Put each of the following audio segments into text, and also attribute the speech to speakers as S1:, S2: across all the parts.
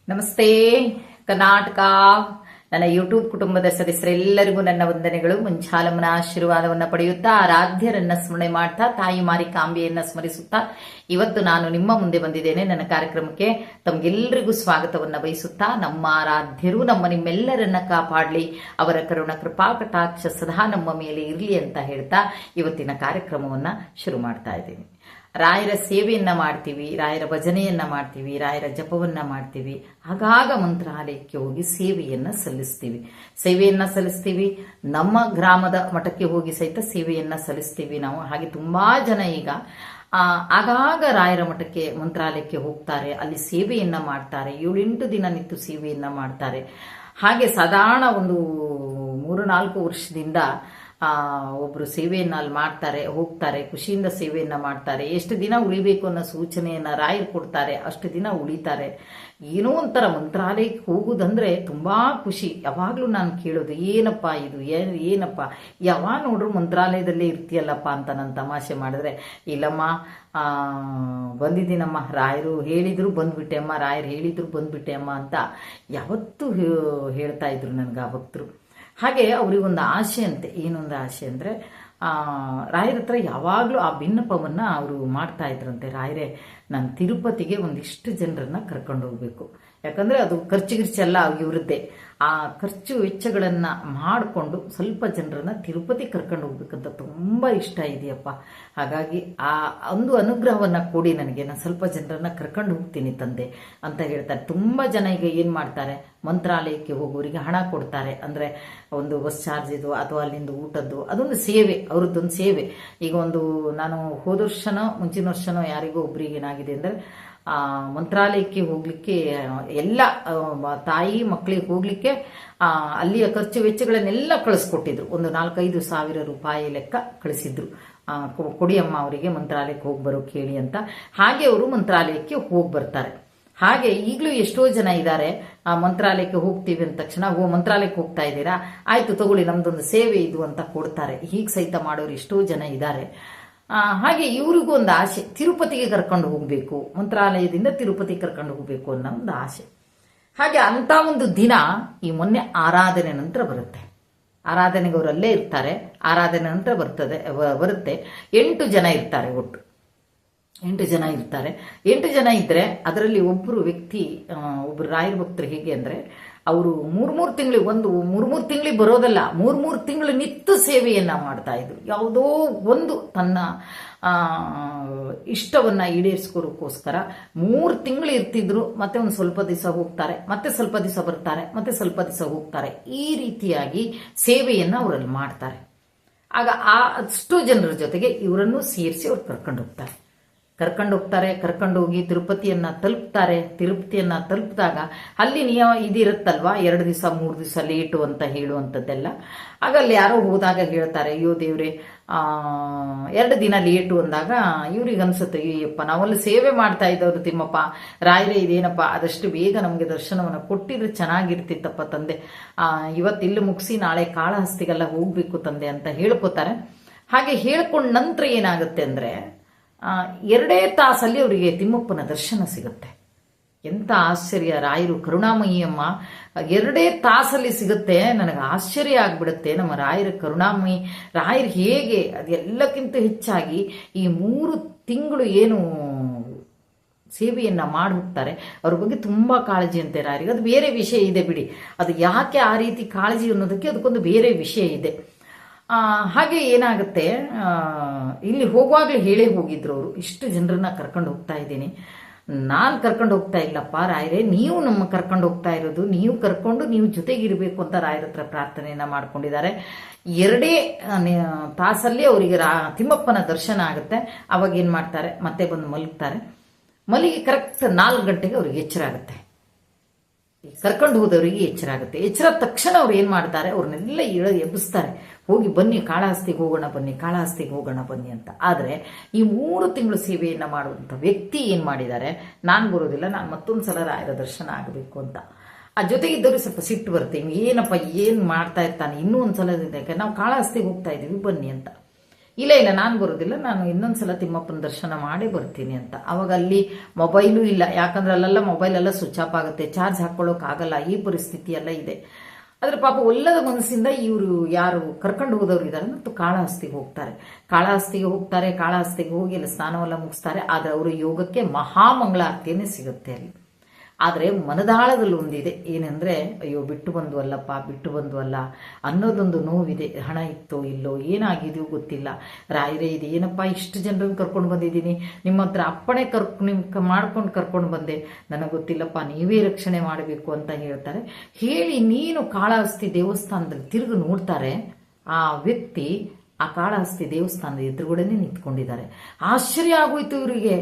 S1: ನಮಸ್ತೆ ಕರ್ನಾಟಕ. ನನ್ನ ಯೂಟ್ಯೂಬ್ ಕುಟುಂಬದ ಸದಸ್ಯರೆಲ್ಲರಿಗೂ ನನ್ನ ವಂದನೆಗಳು. ಮುಂಚಾಲಮ್ಮನ ಆಶೀರ್ವಾದವನ್ನ ಪಡೆಯುತ್ತಾ ಆರಾಧ್ಯರನ್ನ ಸ್ಮರಣೆ ಮಾಡ್ತಾ ತಾಯಿ ಮಾರಿಕಾಂಬೆಯನ್ನ ಸ್ಮರಿಸುತ್ತಾ ಇವತ್ತು ನಾನು ನಿಮ್ಮ ಮುಂದೆ ಬಂದಿದ್ದೇನೆ. ನನ್ನ ಕಾರ್ಯಕ್ರಮಕ್ಕೆ ತಮಗೆಲ್ಲರಿಗೂ ಸ್ವಾಗತವನ್ನ ಬಯಸುತ್ತಾ ನಮ್ಮ ಆರಾಧ್ಯರು ನಿಮ್ಮೆಲ್ಲರನ್ನ ಕಾಪಾಡಲಿ, ಅವರ ಕರುಣ ಕೃಪಾ ಕಟಾಕ್ಷ ಸದಾ ನಮ್ಮ ಮೇಲೆ ಇರಲಿ ಅಂತ ಹೇಳ್ತಾ ಇವತ್ತಿನ ಕಾರ್ಯಕ್ರಮವನ್ನ ಶುರು ಮಾಡ್ತಾ ಇದ್ದೀನಿ. ರಾಯರ ಸೇವೆಯನ್ನ ಮಾಡ್ತೀವಿ, ರಾಯರ ಭಜನೆಯನ್ನ ಮಾಡ್ತೀವಿ, ರಾಯರ ಜಪವನ್ನ ಮಾಡ್ತೀವಿ. ಆಗಾಗ ಮಂತ್ರಾಲಯಕ್ಕೆ ಹೋಗಿ ಸೇವೆಯನ್ನ ಸಲ್ಲಿಸ್ತೀವಿ. ನಮ್ಮ ಗ್ರಾಮದ ಮಠಕ್ಕೆ ಹೋಗಿ ಸಹಿತ ಸೇವೆಯನ್ನ ಸಲ್ಲಿಸ್ತೀವಿ ನಾವು. ಹಾಗೆ ತುಂಬಾ ಜನ ಈಗ ಆಗಾಗ ರಾಯರ ಮಠಕ್ಕೆ ಮಂತ್ರಾಲಯಕ್ಕೆ ಹೋಗ್ತಾರೆ, ಅಲ್ಲಿ ಸೇವೆಯನ್ನ ಮಾಡ್ತಾರೆ. 7-8 ದಿನ ನಿಂತು ಸೇವೆಯನ್ನ ಮಾಡ್ತಾರೆ. ಹಾಗೆ ಸಾಧಾರಣ ಒಂದು 3-4 ವರ್ಷದಿಂದ ಒಬ್ರು ಸೇವೆಯನ್ನ ಅಲ್ಲಿ ಮಾಡ್ತಾರೆ, ಹೋಗ್ತಾರೆ, ಖುಷಿಯಿಂದ ಸೇವೆಯನ್ನ ಮಾಡ್ತಾರೆ. ಎಷ್ಟು ದಿನ ಉಳಿಬೇಕು ಅನ್ನೋ ಸೂಚನೆಯನ್ನ ರಾಯರು ಕೊಡ್ತಾರೆ, ಅಷ್ಟು ದಿನ ಉಳಿತಾರೆ. ಏನೋ ಒಂಥರ ಮಂತ್ರಾಲಯಕ್ಕೆ ಹೋಗುದಂದ್ರೆ ತುಂಬಾ ಖುಷಿ. ಯಾವಾಗ್ಲೂ ನಾನು ಕೇಳೋದು, ಏನಪ್ಪ ಇದು, ಏನಪ್ಪ ಯಾವಾಗ ನೋಡ್ರು ಮಂತ್ರಾಲಯದಲ್ಲೇ ಇರ್ತೀಯಲ್ಲಪ್ಪ ಅಂತ ನಾನು ತಮಾಷೆ ಮಾಡಿದ್ರೆ, ಇಲ್ಲಮ್ಮ ಬಂದಿದ್ದೀನಮ್ಮ, ರಾಯರು ಹೇಳಿದ್ರು ಬಂದ್ಬಿಟ್ಟೆ ಅಮ್ಮ, ರಾಯರು ಹೇಳಿದ್ರು ಬಂದ್ಬಿಟ್ಟೆ ಅಮ್ಮ ಅಂತ ಯಾವತ್ತೂ ಹೇಳ್ತಾ ಇದ್ರು ನನ್ಗೆ ಆ ಭಕ್ತರು. ಹಾಗೆ ಅವ್ರಿಗೊಂದು ಆಸೆ ಅಂತೆ. ಏನೊಂದು ಆಸೆ ಅಂದ್ರೆ ರಾಯರ ಹತ್ರ ಯಾವಾಗಲೂ ಆ ಭಿನ್ನಪವನ್ನ ಅವರು ಮಾಡ್ತಾ ಇದ್ರಂತೆ. ರಾಯರೇ, ನಾನು ತಿರುಪತಿಗೆ ಒಂದಿಷ್ಟು ಜನರನ್ನ ಕರ್ಕೊಂಡು ಹೋಗ್ಬೇಕು, ಯಾಕಂದ್ರೆ ಅದು ಖರ್ಚುಗಿರ್ಚೆಲ್ಲ ಇವ್ರದ್ದೇ. ಆ ಖರ್ಚು ವೆಚ್ಚಗಳನ್ನ ಮಾಡಿಕೊಂಡು ಸ್ವಲ್ಪ ಜನರನ್ನ ತಿರುಪತಿ ಕರ್ಕೊಂಡು ಹೋಗ್ಬೇಕಂತ ತುಂಬಾ ಇಷ್ಟ ಇದೆಯಪ್ಪ. ಹಾಗಾಗಿ ಆ ಒಂದು ಅನುಗ್ರಹವನ್ನ ಕೊಡಿ ನನಗೆ, ನಾನು ಸ್ವಲ್ಪ ಜನರನ್ನ ಕರ್ಕೊಂಡು ಹೋಗ್ತೀನಿ ತಂದೆ ಅಂತ ಹೇಳ್ತಾರೆ. ತುಂಬಾ ಜನ ಈಗ ಏನ್ ಮಾಡ್ತಾರೆ, ಮಂತ್ರಾಲಯಕ್ಕೆ ಹೋಗೋರಿಗೆ ಹಣ ಕೊಡ್ತಾರೆ. ಅಂದ್ರೆ ಒಂದು ಬಸ್ ಚಾರ್ಜ್ ಇದು ಅಥವಾ ಅಲ್ಲಿಂದ ಊಟದ್ದು, ಅದೊಂದು ಸೇವೆ, ಅವ್ರದ್ದೊಂದು ಸೇವೆ. ಈಗ ಒಂದು ನಾನು ಹೋದ ವರ್ಷನೋ ಮುಂಚಿನ ವರ್ಷನೋ ಯಾರಿಗೋ ಒಬ್ರಿಗೆ ಏನಾಗಿದೆ ಅಂದ್ರೆ ಮಂತ್ರಾಲಯಕ್ಕೆ ಹೋಗ್ಲಿಕ್ಕೆ ಎಲ್ಲ ತಾಯಿ ಮಕ್ಕಳಿಗೆ ಹೋಗ್ಲಿಕ್ಕೆ ಅಲ್ಲಿಯ ಖರ್ಚು ವೆಚ್ಚಗಳನ್ನೆಲ್ಲ ಕಳಿಸ್ಕೊಟ್ಟಿದ್ರು. ಒಂದು 4-5 ಸಾವಿರ ರೂಪಾಯಿ ಲೆಕ್ಕ ಕಳಿಸಿದ್ರು. ಕೊಡಿಯಮ್ಮ ಅವರಿಗೆ ಮಂತ್ರಾಲಯಕ್ಕೆ ಹೋಗಿ ಬರೋಕೆ ಹೇಳಿ ಅಂತ. ಹಾಗೆ ಅವರು ಮಂತ್ರಾಲಯಕ್ಕೆ ಹೋಗಿ ಬರ್ತಾರೆ. ಹಾಗೆ ಈಗಲೂ ಎಷ್ಟೋ ಜನ ಇದ್ದಾರೆ, ಮಂತ್ರಾಲಯಕ್ಕೆ ಹೋಗ್ತೀವಿ ಅಂದ ತಕ್ಷಣ, ಮಂತ್ರಾಲಯಕ್ಕೆ ಹೋಗ್ತಾ ಇದ್ದೀರಾ, ಆಯ್ತು ತಗೊಳ್ಳಿ ನಮ್ದೊಂದು ಸೇವೆ ಇದು ಅಂತ ಕೊಡ್ತಾರೆ. ಹೀಗೆ ಸಹಿತ ಮಾಡೋರು ಎಷ್ಟೋ ಜನ ಇದ್ದಾರೆ. ಹಾಗೆ ಇವ್ರಿಗೂ ಒಂದು ಆಸೆ, ತಿರುಪತಿಗೆ ಕರ್ಕೊಂಡು ಹೋಗ್ಬೇಕು, ಮಂತ್ರಾಲಯದಿಂದ ತಿರುಪತಿ ಕರ್ಕೊಂಡು ಹೋಗ್ಬೇಕು ಅನ್ನೋ ಒಂದು ಆಸೆ. ಹಾಗೆ ಅಂತ ಒಂದು ದಿನ ಈ ಮೊನ್ನೆ ಆರಾಧನೆ ನಂತರ ಬರುತ್ತೆ. ಆರಾಧನೆಗೆ ಅವರಲ್ಲೇ ಇರ್ತಾರೆ. ಆರಾಧನೆ ನಂತರ ಬರುತ್ತೆ. 8 ಜನ ಇರ್ತಾರೆ, ಒಟ್ಟು 8 ಜನ ಇರ್ತಾರೆ. 8 ಜನ ಇದ್ರೆ ಅದರಲ್ಲಿ ಒಬ್ರು ವ್ಯಕ್ತಿ, ಒಬ್ರು ರಾಯರ ಭಕ್ತರು ಹೇಗೆ ಅಂದ್ರೆ, ಅವರು 3-3 ತಿಂಗಳಿಗೆ ಬರೋದಲ್ಲ, 3-3 ತಿಂಗಳು ನಿತ್ಯ ಸೇವೆಯನ್ನ ಮಾಡ್ತಾ ಇದ್ರು. ಯಾವುದೋ ಒಂದು ತನ್ನ ಇಷ್ಟವನ್ನ ಈಡೇರಿಸ್ಕೋಕ್ಕೋಸ್ಕರ 3 ತಿಂಗಳು ಇರ್ತಿದ್ರು. ಮತ್ತೆ ಒಂದು ಸ್ವಲ್ಪ ದಿವಸ ಹೋಗ್ತಾರೆ, ಮತ್ತೆ ಸ್ವಲ್ಪ ದಿವಸ ಬರ್ತಾರೆ, ಮತ್ತೆ ಸ್ವಲ್ಪ ದಿವಸ ಹೋಗ್ತಾರೆ. ಈ ರೀತಿಯಾಗಿ ಸೇವೆಯನ್ನ ಅವರಲ್ಲಿ ಮಾಡ್ತಾರೆ. ಆಗ ಅಷ್ಟು ಜನರ ಜೊತೆಗೆ ಇವರನ್ನು ಸೇರಿಸಿ ಅವ್ರು ಕರ್ಕೊಂಡು ಹೋಗಿ ತಿರುಪತಿಯನ್ನ ತಲುಪಿದಾಗ ಅಲ್ಲಿ ನಿಯಮ ಇದಿರುತ್ತಲ್ವಾ, 2 ದಿವಸ 3 ದಿವಸ ಲೇಟು ಅಂತ ಹೇಳುವಂಥದ್ದೆಲ್ಲ. ಆಗ ಅಲ್ಲಿ ಯಾರೋ ಹೋದಾಗ ಹೇಳ್ತಾರೆ, ಅಯ್ಯೋ ದೇವ್ರೆ 2 ದಿನ ಲೇಟು ಅಂದಾಗ ಇವ್ರಿಗೆ ಅನ್ಸುತ್ತೆ, ಅಯ್ಯಪ್ಪ ನಾವಲ್ಲಿ ಸೇವೆ ಮಾಡ್ತಾ ಇದ್ದವ್ರು ತಿಮ್ಮಪ್ಪ, ರಾಯರೇ ಇದೇನಪ್ಪ ಆದಷ್ಟು ಬೇಗ ನಮಗೆ ದರ್ಶನವನ್ನು ಕೊಟ್ಟಿದ್ರೆ ಚೆನ್ನಾಗಿರ್ತಿತ್ತಪ್ಪ ತಂದೆ, ಇವತ್ತಿಲ್ಲಿ ಮುಗಿಸಿ ನಾಳೆ ಕಾಳಹಸ್ತಿಗೆಲ್ಲ ಹೋಗ್ಬೇಕು ತಂದೆ ಅಂತ ಹೇಳ್ಕೊತಾರೆ. ಹಾಗೆ ಹೇಳ್ಕೊಂಡ ನಂತರ ಏನಾಗುತ್ತೆ ಅಂದ್ರೆ 2 ತಾಸಲ್ಲಿ ಅವರಿಗೆ ತಿಮ್ಮಪ್ಪನ ದರ್ಶನ ಸಿಗುತ್ತೆ. ಎಂತ ಆಶ್ಚರ್ಯ! ರಾಯರು ಕರುಣಾಮಯಿಯಮ್ಮ 2 ತಾಸಲ್ಲಿ ಸಿಗುತ್ತೆ. ನನಗೆ ಆಶ್ಚರ್ಯ ಆಗ್ಬಿಡುತ್ತೆ. ನಮ್ಮ ರಾಯರ ಕರುಣಾಮಯಿ, ರಾಯರು ಹೇಗೆ ಅದೆಲ್ಲಕ್ಕಿಂತ ಹೆಚ್ಚಾಗಿ ಈ 3 ತಿಂಗಳು ಏನು ಸೇವೆಯನ್ನ ಮಾಡಿ ಹೋಗ್ತಾರೆ, ಅವ್ರ ಬಗ್ಗೆ ತುಂಬಾ ಕಾಳಜಿ ಅಂತೆ ರಾಯರಿಗೆ. ಅದು ಬೇರೆ ವಿಷಯ ಇದೆ ಬಿಡಿ, ಅದು ಯಾಕೆ ಆ ರೀತಿ ಕಾಳಜಿ ಅನ್ನೋದಕ್ಕೆ ಅದಕ್ಕೊಂದು ಬೇರೆ ವಿಷಯ ಇದೆ. ಹಾಗೆ ಏನಾಗುತ್ತೆ, ಇಲ್ಲಿ ಹೋಗುವಾಗಲೇ ಹೇಳೇ ಹೋಗಿದ್ರು ಅವರು, ಇಷ್ಟು ಜನರನ್ನ ಕರ್ಕೊಂಡು ಹೋಗ್ತಾ ಇದ್ದೀನಿ, ನಾನು ಕರ್ಕೊಂಡು ಹೋಗ್ತಾ ಇಲ್ಲಪ್ಪ ರಾಯರೇ, ನೀವು ನಮ್ಮ ಕರ್ಕೊಂಡು ಹೋಗ್ತಾ ಇರೋದು, ನೀವು ಕರ್ಕೊಂಡು ನೀವು ಜೊತೆಗಿರ್ಬೇಕು ಅಂತ ರಾಯರ ಹತ್ರ ಪ್ರಾರ್ಥನೆಯನ್ನ ಮಾಡ್ಕೊಂಡಿದ್ದಾರೆ. 2 ತಾಸಲ್ಲಿ ಅವರಿಗೆ ತಿಮ್ಮಪ್ಪನ ದರ್ಶನ ಆಗುತ್ತೆ. ಅವಾಗ ಏನ್ ಮಾಡ್ತಾರೆ, ಮತ್ತೆ ಬಂದು ಮಲಗ್ತಾರೆ. ಮಲಗಿ ಕರೆಕ್ಟ್ 4 ಗಂಟೆಗೆ ಅವ್ರಿಗೆ ಎಚ್ಚರ ಆಗುತ್ತೆ. ಕರ್ಕೊಂಡು ಹೋದವರಿಗೆ ಎಚ್ಚರ ಆಗುತ್ತೆ. ಎಚ್ಚರದ ತಕ್ಷಣ ಅವ್ರು ಏನ್ ಮಾಡ್ತಾರೆ, ಅವ್ರನ್ನೆಲ್ಲ ಎಬ್ಬಿಸ್ತಾರೆ, ಹೋಗಿ ಬನ್ನಿ ಕಾಳಹಸ್ತಿಗೆ ಹೋಗೋಣ ಬನ್ನಿ ಅಂತ. ಆದ್ರೆ ಈ 3 ತಿಂಗಳು ಸೇವೆಯನ್ನ ಮಾಡುವಂತ ವ್ಯಕ್ತಿ ಏನ್ ಮಾಡಿದ್ದಾರೆ, ನಾನ್ ಬರೋದಿಲ್ಲ, ನಾನು ಮತ್ತೊಂದ್ಸಲ ರಾಯರ ದರ್ಶನ ಆಗಬೇಕು ಅಂತ. ಆ ಜೊತೆಗಿದ್ದವ್ರಿಗೆ ಸ್ವಲ್ಪ ಸಿಟ್ಟು ಬರುತ್ತೆ, ಏನಪ್ಪ ಏನ್ ಮಾಡ್ತಾ ಇರ್ತಾನೆ, ಇನ್ನೂ ಒಂದ್ಸಲ ನಾವು ಕಾಳಹಸ್ತಿಗೆ ಹೋಗ್ತಾ ಇದೀವಿ ಬನ್ನಿ ಅಂತ. ಇಲ್ಲ ನಾನು ಬರೋದಿಲ್ಲ, ನಾನು ಇನ್ನೊಂದ್ಸಲ ತಿಮ್ಮಪ್ಪನ ದರ್ಶನ ಮಾಡೇ ಬರ್ತೀನಿ ಅಂತ. ಅವಾಗ ಅಲ್ಲಿ ಮೊಬೈಲು ಇಲ್ಲ, ಯಾಕಂದ್ರೆ ಅಲ್ಲೆಲ್ಲ ಮೊಬೈಲ್ ಎಲ್ಲ ಸ್ವಿಚ್ ಆಫ್ ಆಗುತ್ತೆ, ಚಾರ್ಜ್ ಹಾಕೊಳ್ಳೋಕ್ಕಾಗಲ್ಲ, ಈ ಪರಿಸ್ಥಿತಿ ಎಲ್ಲ ಇದೆ. ಆದ್ರೆ ಪಾಪ ಒಲ್ಲದ ಮನಸ್ಸಿಂದ ಇವರು ಯಾರು ಕರ್ಕೊಂಡು ಹೋದವ್ರು ಇದ್ದಾರೆ ಮತ್ತು ಕಾಳಹಸ್ತಿಗೆ ಹೋಗ್ತಾರೆ. ಕಾಳಹಸ್ತಿಗೆ ಹೋಗಿ ಅಲ್ಲಿ ಸ್ನಾನವೆಲ್ಲ ಮುಗಿಸ್ತಾರೆ. ಆದ್ರೆ ಅವರು ಯೋಗಕ್ಕೆ ಮಹಾಮಂಗಳಾರತಿಯನ್ನೇ ಸಿಗುತ್ತೆ ಅಲ್ಲಿ. ಆದರೆ ಮನದಾಳದಲ್ಲಿ ಒಂದಿದೆ, ಏನಂದ್ರೆ ಅಯ್ಯೋ ಬಿಟ್ಟು ಬಂದ್ವಲ್ಲ ಅನ್ನೋದೊಂದು ನೋವಿದೆ. ಹಣ ಇತ್ತೋ ಇಲ್ಲೋ, ಏನಾಗಿದೆಯೋ ಗೊತ್ತಿಲ್ಲ. ರಾಯರೇ ಇದೆ ಏನಪ್ಪ, ಇಷ್ಟು ಜನರನ್ನು ಕರ್ಕೊಂಡು ಬಂದಿದ್ದೀನಿ, ನಿಮ್ಮ ಹತ್ರ ಅಪ್ಪಣೆ ಮಾಡ್ಕೊಂಡು ಕರ್ಕೊಂಡು ಬಂದೆ, ನನಗೆ ಗೊತ್ತಿಲ್ಲಪ್ಪ, ನೀವೇ ರಕ್ಷಣೆ ಮಾಡಬೇಕು ಅಂತ ಹೇಳ್ತಾರೆ. ಹೇಳಿ ನೀನು ಕಾಳಹಸ್ತಿ ದೇವಸ್ಥಾನದಲ್ಲಿ ತಿರುಗಿ ನೋಡ್ತಾರೆ, ಆ ವ್ಯಕ್ತಿ ಆ ಕಾಳಹಸ್ತಿ ದೇವಸ್ಥಾನದ ಎದುರುಗಡೆನೆ ನಿಂತ್ಕೊಂಡಿದ್ದಾರೆ. ಆಶ್ಚರ್ಯ ಆಗೋಯ್ತು ಇವರಿಗೆ.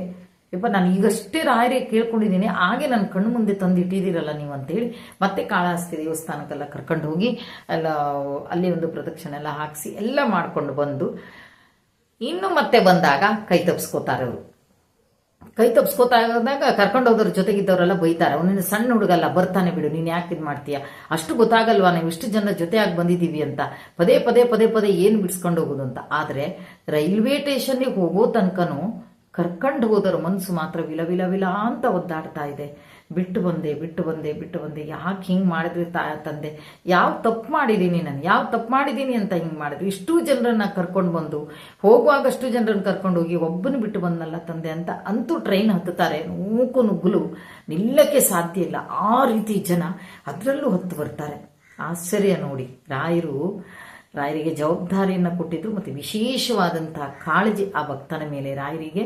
S1: ಯಪ್ಪ, ನಾನು ಈಗಷ್ಟೇ ರಾಯರೇ ಕೇಳ್ಕೊಂಡಿದ್ದೀನಿ, ಹಾಗೆ ನನ್ನ ಕಣ್ಣು ಮುಂದೆ ತಂದು ಇಟ್ಟಿದ್ದೀರಲ್ಲ ನೀವು ಅಂತೇಳಿ ಮತ್ತೆ ಕಾಳಹಸ್ತಿ ದೇವಸ್ಥಾನಕ್ಕೆಲ್ಲ ಕರ್ಕೊಂಡು ಹೋಗಿ ಎಲ್ಲ ಅಲ್ಲಿ ಒಂದು ಪ್ರದಕ್ಷಿಣೆ ಎಲ್ಲ ಹಾಕಿಸಿ ಎಲ್ಲ ಮಾಡ್ಕೊಂಡು ಬಂದು ಇನ್ನು ಮತ್ತೆ ಬಂದಾಗ ಕೈ ತಪ್ಪಿಸ್ಕೋತಾರೆ ಅವರು. ಕೈ ತಪ್ಪಿಸ್ಕೋತಾಗ ಕರ್ಕೊಂಡು ಹೋಗೋದ್ರ ಜೊತೆಗಿದ್ದವರೆಲ್ಲ ಬೈತಾರೆ, ಅವನಿನ ಸಣ್ಣ ಹುಡುಗಲ್ಲ, ಬರ್ತಾನೆ ಬಿಡು, ನೀನು ಯಾಕೆ ಇದು ಮಾಡ್ತೀಯ, ಅಷ್ಟು ಗೊತ್ತಾಗಲ್ವಾ ನಾವು ಇಷ್ಟು ಜನ ಜೊತೆಯಾಗಿ ಬಂದಿದ್ದೀವಿ ಅಂತ. ಪದೇ ಏನು ಬಿಡಿಸ್ಕೊಂಡು ಹೋಗೋದು ಅಂತ. ಆದರೆ ರೈಲ್ವೆ ಸ್ಟೇಷನ್ಗೆ ಹೋಗೋ ತನಕನೂ ಕರ್ಕೊಂಡು ಹೋದರ ಮನಸ್ಸು ಮಾತ್ರ ವಿಲ ಅಂತ ಒದ್ದಾಡ್ತಾ ಇದೆ. ಬಿಟ್ಟು ಬಂದೆ, ಯಾಕೆ ಹಿಂಗೆ ಮಾಡಿದ್ರಿ ತಂದೆ, ಯಾವ ತಪ್ಪು ಮಾಡಿದ್ದೀನಿ ಅಂತ ಹಿಂಗೆ ಮಾಡಿದ್ರಿ, ಇಷ್ಟು ಜನರನ್ನ ಕರ್ಕೊಂಡು ಬಂದು ಹೋಗುವಾಗ ಅಷ್ಟು ಜನರನ್ನ ಕರ್ಕೊಂಡು ಹೋಗಿ ಒಬ್ಬನು ಬಿಟ್ಟು ಬಂದಲ್ಲ ತಂದೆ ಅಂತ ಅಂತೂ ಟ್ರೈನ್ ಹತ್ತುತ್ತಾರೆ. ನೂಕು ನುಗ್ಗಲು ನಿಲ್ಲಕ್ಕೆ ಸಾಧ್ಯ ಇಲ್ಲ, ಆ ರೀತಿ ಜನ ಅದರಲ್ಲೂ ಹತ್ತು ಬರ್ತಾರೆ. ಆಶ್ಚರ್ಯ ನೋಡಿ, ರಾಯರಿಗೆ ಜವಾಬ್ದಾರಿಯನ್ನು ಕೊಟ್ಟಿದ್ರು ಮತ್ತು ವಿಶೇಷವಾದಂತಹ ಕಾಳಜಿ ಆ ಭಕ್ತನ ಮೇಲೆ. ರಾಯರಿಗೆ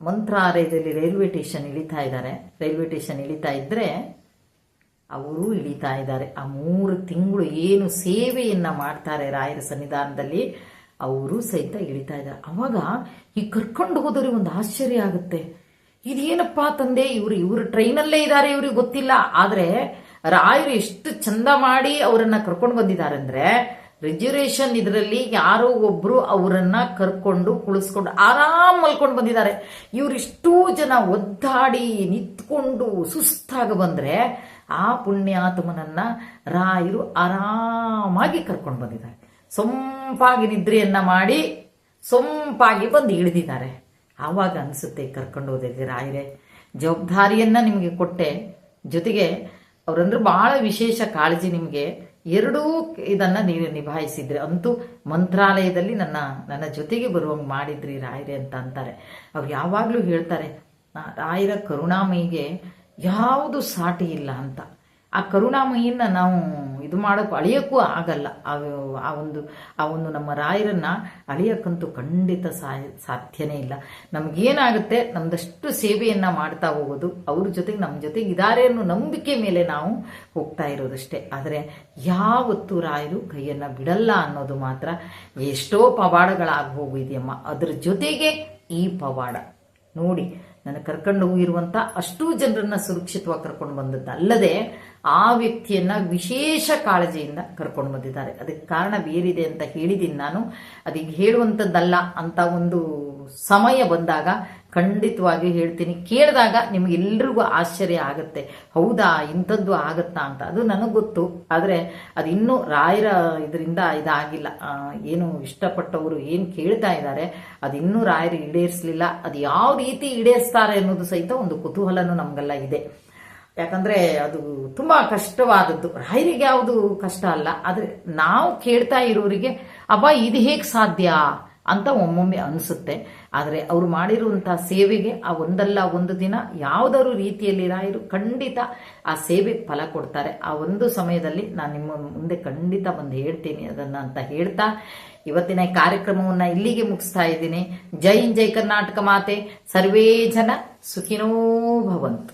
S1: ಮಂತ್ರಾಲಯದಲ್ಲಿ ರೈಲ್ವೆ ಸ್ಟೇಷನ್ ಇಳಿತಾ ಇದ್ರೆ ಅವರು ಇಳಿತಾ ಇದ್ದಾರೆ. ಆ 3 ತಿಂಗಳು ಏನು ಸೇವೆಯನ್ನ ಮಾಡ್ತಾರೆ ರಾಯರ ಸನ್ನಿಧಾನದಲ್ಲಿ, ಅವರು ಸಹಿತ ಇಳಿತಾ ಇದ್ದಾರೆ. ಅವಾಗ ಈ ಕರ್ಕೊಂಡು ಹೋದವ್ರಿಗೆ ಒಂದು ಆಶ್ಚರ್ಯ ಆಗುತ್ತೆ, ಇದೇನಪ್ಪಾ ತಂದೆ, ಇವರು ಟ್ರೈನಲ್ಲೇ ಇದ್ದಾರೆ, ಇವ್ರಿಗೆ ಗೊತ್ತಿಲ್ಲ. ಆದ್ರೆ ರಾಯರು ಎಷ್ಟು ಚಂದ ಮಾಡಿ ಅವರನ್ನ ಕರ್ಕೊಂಡು ಬಂದಿದ್ದಾರೆ ಅಂದ್ರೆ, ರಿಸರ್ವೇಶನ್ ಇದರಲ್ಲಿ ಯಾರೋ ಒಬ್ರು ಅವರನ್ನ ಕರ್ಕೊಂಡು ಕುಳಿಸ್ಕೊಂಡು ಆರಾಮ್ ಮಲ್ಕೊಂಡು ಬಂದಿದ್ದಾರೆ. ಇವರಿಷ್ಟೂ ಜನ ಒದ್ದಾಡಿ ನಿಂತ್ಕೊಂಡು ಸುಸ್ತಾಗಿ ಬಂದ್ರೆ ಆ ಪುಣ್ಯಾತ್ಮನನ್ನ ರಾಯರು ಆರಾಮಾಗಿ ಕರ್ಕೊಂಡು ಬಂದಿದ್ದಾರೆ. ಸೊಂಪಾಗಿ ನಿದ್ರೆಯನ್ನ ಮಾಡಿ ಸೊಂಪಾಗಿ ಬಂದು ಇಳಿದಿದ್ದಾರೆ. ಆವಾಗ ಅನಿಸುತ್ತೆ, ಕರ್ಕೊಂಡು ಹೋದಿದ್ದೆ ರಾಯರೇ, ಜವಾಬ್ದಾರಿಯನ್ನ ನಿಮಗೆ ಕೊಟ್ಟೆ, ಜೊತೆಗೆ ಅವರಂದ್ರೆ ಬಹಳ ವಿಶೇಷ ಕಾಳಜಿ ನಿಮಗೆ, ಎರಡೂ ಇದನ್ನ ನೀವು ನಿಭಾಯಿಸಿದ್ರಿ. ಅಂತೂ ಮಂತ್ರಾಲಯದಲ್ಲಿ ನನ್ನ ಜೊತೆಗೆ ಬರುವಂಗೆ ಮಾಡಿದ್ರಿ ರಾಯರೇ ಅಂತ ಅಂತಾರೆ. ಅವ್ರು ಯಾವಾಗಲೂ ಹೇಳ್ತಾರೆ, ರಾಯರ ಕರುಣಾಮಯಿಗೆ ಯಾವುದು ಸಾಟಿ ಇಲ್ಲ ಅಂತ. ಆ ಕರುಣಾಮಯಿಯನ್ನ ನಾವು ಇದು ಮಾಡೋಕ್ಕೂ ಅಳಿಯೋಕ್ಕೂ ಆಗಲ್ಲ. ಆ ಒಂದು ನಮ್ಮ ರಾಯರನ್ನ ಅಳಿಯೋಕ್ಕಂತೂ ಖಂಡಿತ ಸಾಧ್ಯನೇ ಇಲ್ಲ. ನಮಗೇನಾಗುತ್ತೆ, ನಮ್ದಷ್ಟು ಸೇವೆಯನ್ನ ಮಾಡ್ತಾ ಹೋಗೋದು, ಅವ್ರ ಜೊತೆಗೆ ನಮ್ಮ ಜೊತೆಗೆ ಇದ್ದಾರೆ ಅನ್ನೋ ನಂಬಿಕೆ ಮೇಲೆ ನಾವು ಹೋಗ್ತಾ ಇರೋದಷ್ಟೇ. ಆದರೆ ಯಾವತ್ತೂ ರಾಯರು ಕೈಯನ್ನ ಬಿಡಲ್ಲ ಅನ್ನೋದು ಮಾತ್ರ. ಎಷ್ಟೋ ಪವಾಡಗಳಾಗಿ ಹೋಗಿದೆಯಮ್ಮ, ಅದ್ರ ಜೊತೆಗೆ ಈ ಪವಾಡ ನೋಡಿ, ನನ್ನ ಕರ್ಕೊಂಡು ಹೋಗಿರುವಂತ ಅಷ್ಟೂ ಜನರನ್ನ ಸುರಕ್ಷಿತವಾಗಿ ಕರ್ಕೊಂಡು ಬಂದದ್ದು ಅಲ್ಲದೆ ಆ ವ್ಯಕ್ತಿಯನ್ನ ವಿಶೇಷ ಕಾಳಜಿಯಿಂದ ಕರ್ಕೊಂಡು ಬಂದಿದ್ದಾರೆ. ಅದಕ್ಕೆ ಕಾರಣ ಬೇರಿದೆ ಅಂತ ಹೇಳಿದ್ದೀನಿ ನಾನು. ಅದೀಗ ಹೇಳುವಂಥದ್ದಲ್ಲ ಅಂತ ಒಂದು ಸಮಯ ಬಂದಾಗ ಖಂಡಿತವಾಗಿ ಹೇಳ್ತೀನಿ. ಕೇಳಿದಾಗ ನಿಮಗೆಲ್ರಿಗೂ ಆಶ್ಚರ್ಯ ಆಗುತ್ತೆ, ಹೌದಾ ಇಂಥದ್ದು ಆಗತ್ತಾ ಅಂತ. ಅದು ನನಗೆ ಗೊತ್ತು, ಆದರೆ ಅದು ಇನ್ನೂ ರಾಯರ ಇದರಿಂದ ಇದಾಗಿಲ್ಲ. ಏನು ಇಷ್ಟಪಟ್ಟವರು ಏನು ಕೇಳ್ತಾ ಇದ್ದಾರೆ ಅದು ಇನ್ನೂ ರಾಯರು ಈಡೇರಿಸಲಿಲ್ಲ. ಅದು ಯಾವ ರೀತಿ ಈಡೇರಿಸ್ತಾರೆ ಅನ್ನೋದು ಸಹಿತ ಒಂದು ಕುತೂಹಲನೂ ನಮಗೆಲ್ಲ ಇದೆ. ಯಾಕಂದ್ರೆ ಅದು ತುಂಬಾ ಕಷ್ಟವಾದದ್ದು. ರಾಯರಿಗೆ ಯಾವುದು ಕಷ್ಟ ಅಲ್ಲ, ಆದ್ರೆ ನಾವು ಕೇಳ್ತಾ ಇರೋರಿಗೆ ಅಬ್ಬಾ ಇದು ಹೇಗೆ ಸಾಧ್ಯ ಅಂತ ಒಮ್ಮೊಮ್ಮೆ ಅನಿಸುತ್ತೆ. ಆದರೆ ಅವರು ಮಾಡಿರುವಂತಹ ಸೇವೆಗೆ ಆ ಒಂದಲ್ಲ ಒಂದು ದಿನ ಯಾವುದಾದ್ರು ರೀತಿಯಲ್ಲಿ ರಾಯರು ಖಂಡಿತ ಆ ಸೇವೆಗೆ ಫಲ ಕೊಡ್ತಾರೆ. ಆ ಒಂದು ಸಮಯದಲ್ಲಿ ನಾನು ನಿಮ್ಮ ಮುಂದೆ ಖಂಡಿತ ಬಂದು ಹೇಳ್ತೀನಿ ಅದನ್ನ ಅಂತ ಹೇಳ್ತಾ ಇವತ್ತಿನ ಈ ಕಾರ್ಯಕ್ರಮವನ್ನ ಇಲ್ಲಿಗೆ ಮುಗಿಸ್ತಾ ಇದ್ದೀನಿ. ಜೈ ಕರ್ನಾಟಕ ಮಾತೆ, ಸರ್ವೇ ಜನ ಸುಖಿನೋ ಭವಂತು.